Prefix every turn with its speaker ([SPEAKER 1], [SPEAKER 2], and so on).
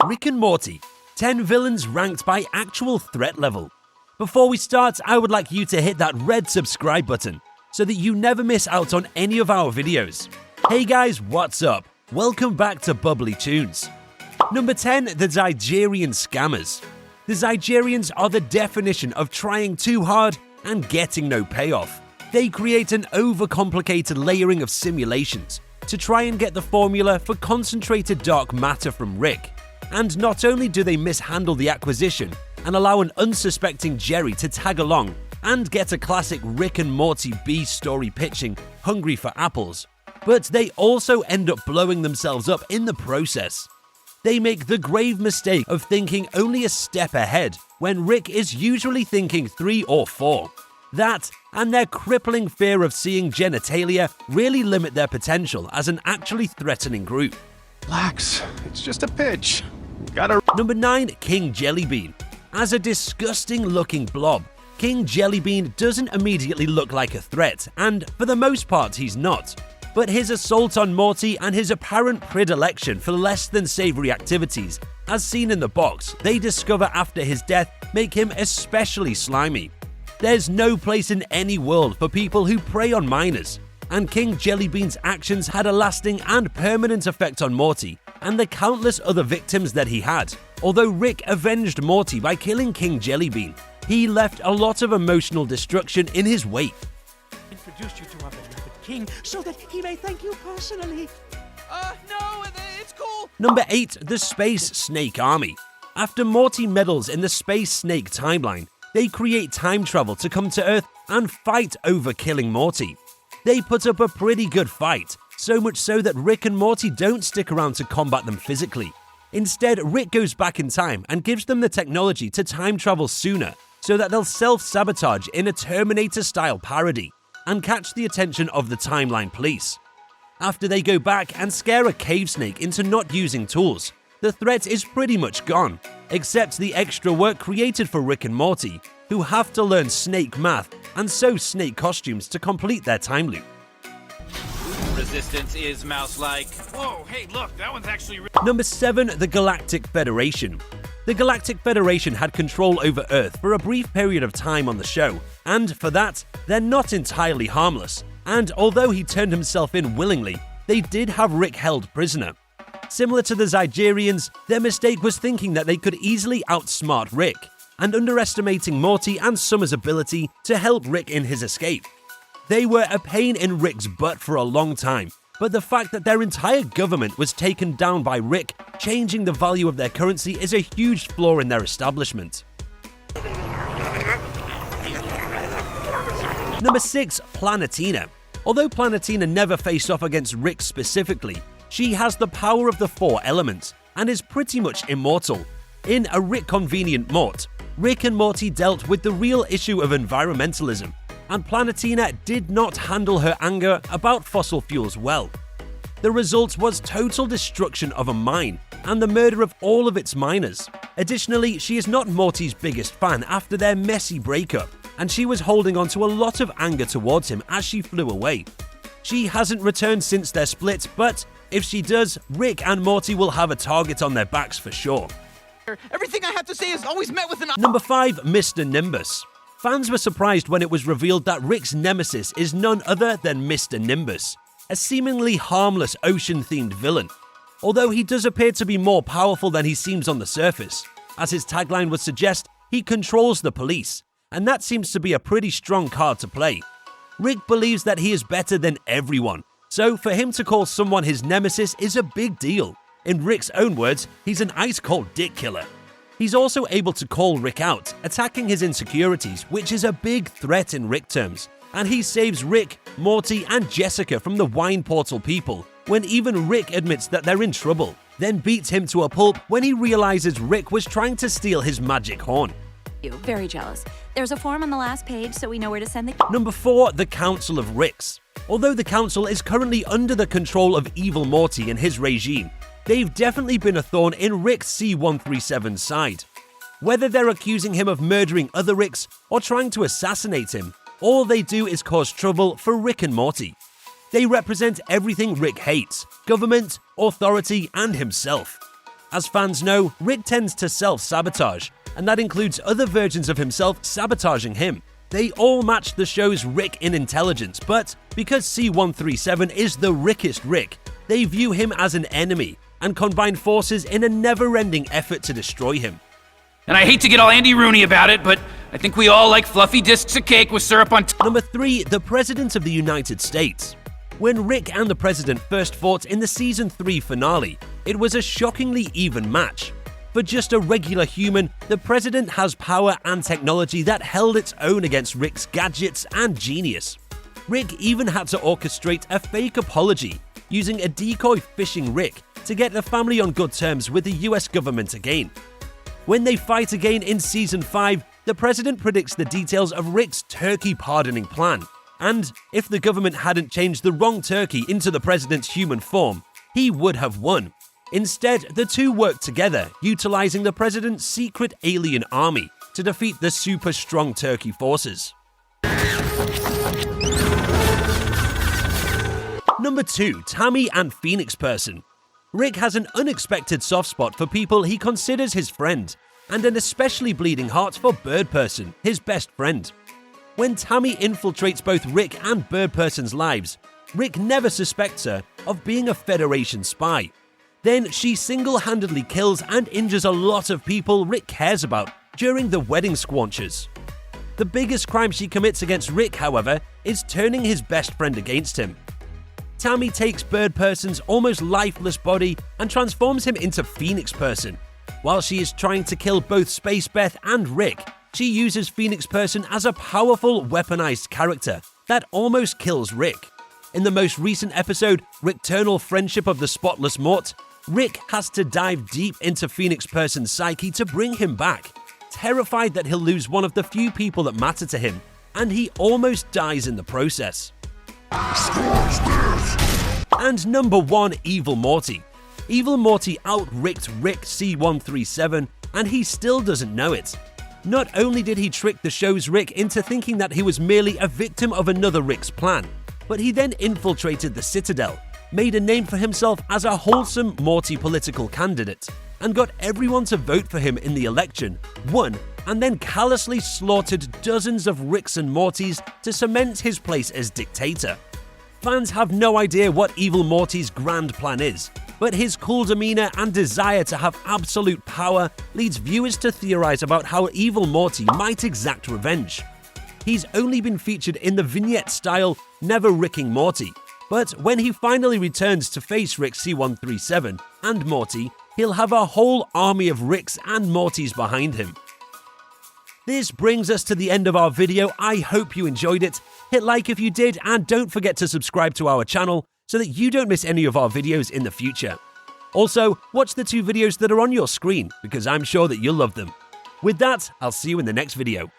[SPEAKER 1] Rick and Morty, 10 villains ranked by actual threat level. Before we start, I would like you to hit that red subscribe button so that you never miss out on any of our videos. Hey guys, what's up? Welcome back to Bubbly Toons. Number 10, the Zygerian Scammers. The Zygerians are the definition of trying too hard and getting no payoff. They create an overcomplicated layering of simulations to try and get the formula for concentrated dark matter from Rick. And not only do they mishandle the acquisition and allow an unsuspecting Jerry to tag along and get a classic Rick and Morty B-story pitching hungry for apples, but they also end up blowing themselves up in the process. They make the grave mistake of thinking only a step ahead when Rick is usually thinking 3 or 4. That and their crippling fear of seeing genitalia really limit their potential as an actually threatening group.
[SPEAKER 2] Relax, it's just a pitch.
[SPEAKER 1] Number 9, King Jellybean. As a disgusting looking blob, King Jellybean doesn't immediately look like a threat, and for the most part he's not. But his assault on Morty and his apparent predilection for less than savory activities, as seen in the box they discover after his death, make him especially slimy. There's no place in any world for people who prey on minors, and King Jellybean's actions had a lasting and permanent effect on Morty and the countless other victims that he had. Although Rick avenged Morty by killing King Jellybean, he left a lot of emotional destruction in his wake.
[SPEAKER 3] Introduce you to our beloved king so that he may thank you personally. No, it's cool.
[SPEAKER 1] Number 8, the Space Snake Army. After Morty meddles in the Space Snake timeline, they create time travel to come to Earth and fight over killing Morty. They put up a pretty good fight, so much so that Rick and Morty don't stick around to combat them physically. Instead, Rick goes back in time and gives them the technology to time travel sooner so that they'll self-sabotage in a Terminator-style parody and catch the attention of the timeline police. After they go back and scare a cave snake into not using tools, the threat is pretty much gone, except the extra work created for Rick and Morty, who have to learn snake math and sew snake costumes to complete their time loop.
[SPEAKER 4] Resistance is mouse-like.
[SPEAKER 3] Whoa, hey, look, that one's actually...
[SPEAKER 1] Number 7, the Galactic Federation. The Galactic Federation had control over Earth for a brief period of time on the show, and for that, they're not entirely harmless. And although he turned himself in willingly, they did have Rick held prisoner. Similar to the Zygerians, their mistake was thinking that they could easily outsmart Rick, and underestimating Morty and Summer's ability to help Rick in his escape. They were a pain in Rick's butt for a long time, but the fact that their entire government was taken down by Rick, changing the value of their currency, is a huge flaw in their establishment. Number 6, Planetina. Although Planetina never faced off against Rick specifically, she has the power of the 4 elements and is pretty much immortal. In A Rick Convenient Mort, Rick and Morty dealt with the real issue of environmentalism, and Planetina did not handle her anger about fossil fuels well. The result was total destruction of a mine and the murder of all of its miners. Additionally, she is not Morty's biggest fan after their messy breakup, and she was holding on to a lot of anger towards him as she flew away. She hasn't returned since their split, but if she does, Rick and Morty will have a target on their backs for sure.
[SPEAKER 3] Everything I have to say is always met with an...
[SPEAKER 1] Number 5, Mr. Nimbus. Fans were surprised when it was revealed that Rick's nemesis is none other than Mr. Nimbus, a seemingly harmless ocean-themed villain. Although he does appear to be more powerful than he seems on the surface. As his tagline would suggest, he controls the police, and that seems to be a pretty strong card to play. Rick believes that he is better than everyone, so for him to call someone his nemesis is a big deal. In Rick's own words, he's an ice-cold dick killer. He's also able to call Rick out, attacking his insecurities, which is a big threat in Rick terms. And he saves Rick, Morty, and Jessica from the Wine Portal people, when even Rick admits that they're in trouble, then beats him to a pulp when he realizes Rick was trying to steal his magic horn.
[SPEAKER 5] Very jealous. There's a form on the last page so we know where to send the...
[SPEAKER 1] Number 4, the Council of Ricks. Although the Council is currently under the control of evil Morty and his regime, they've definitely been a thorn in Rick's C-137's side. Whether they're accusing him of murdering other Ricks or trying to assassinate him, all they do is cause trouble for Rick and Morty. They represent everything Rick hates: government, authority, and himself. As fans know, Rick tends to self-sabotage, and that includes other versions of himself sabotaging him. They all match the show's Rick in intelligence, but because C-137 is the Rickest Rick, they view him as an enemy and combine forces in a never-ending effort to destroy him.
[SPEAKER 4] And I hate to get all Andy Rooney about it, but I think we all like fluffy discs of cake with syrup on top.
[SPEAKER 1] Number 3, the President of the United States. When Rick and the President first fought in the Season 3 finale, it was a shockingly even match. For just a regular human, the President has power and technology that held its own against Rick's gadgets and genius. Rick even had to orchestrate a fake apology, using a decoy phishing Rick to get the family on good terms with the US government again. When they fight again in Season 5, the President predicts the details of Rick's turkey pardoning plan. And if the government hadn't changed the wrong turkey into the President's human form, he would have won. Instead, the two worked together, utilizing the President's secret alien army to defeat the super strong turkey forces. Number 2, Tammy and Phoenix Person. Rick has an unexpected soft spot for people he considers his friend, and an especially bleeding heart for Bird Person, his best friend. When Tammy infiltrates both Rick and Bird Person's lives, Rick never suspects her of being a Federation spy. Then she single-handedly kills and injures a lot of people Rick cares about during the wedding squanches. The biggest crime she commits against Rick, however, is turning his best friend against him. Tammy takes Bird Person's almost lifeless body and transforms him into Phoenix Person. While she is trying to kill both Space Beth and Rick, she uses Phoenix Person as a powerful, weaponized character that almost kills Rick. In the most recent episode, Rickternal Friendship of the Spotless Mort, Rick has to dive deep into Phoenix Person's psyche to bring him back, terrified that he'll lose one of the few people that matter to him, and he almost dies in the process. And number 1, Evil Morty. Evil Morty out-Ricked Rick C-137, and he still doesn't know it. Not only did he trick the show's Rick into thinking that he was merely a victim of another Rick's plan, but he then infiltrated the Citadel, made a name for himself as a wholesome Morty political candidate, and got everyone to vote for him in the election, won, and then callously slaughtered dozens of Ricks and Mortys to cement his place as dictator. Fans have no idea what Evil Morty's grand plan is, but his cool demeanor and desire to have absolute power leads viewers to theorize about how Evil Morty might exact revenge. He's only been featured in the vignette-style Never Ricking Morty, but when he finally returns to face Rick C-137 and Morty, he'll have a whole army of Ricks and Mortys behind him. This brings us to the end of our video. I hope you enjoyed it. Hit like if you did, and don't forget to subscribe to our channel so that you don't miss any of our videos in the future. Also, watch the 2 videos that are on your screen, because I'm sure that you'll love them. With that, I'll see you in the next video.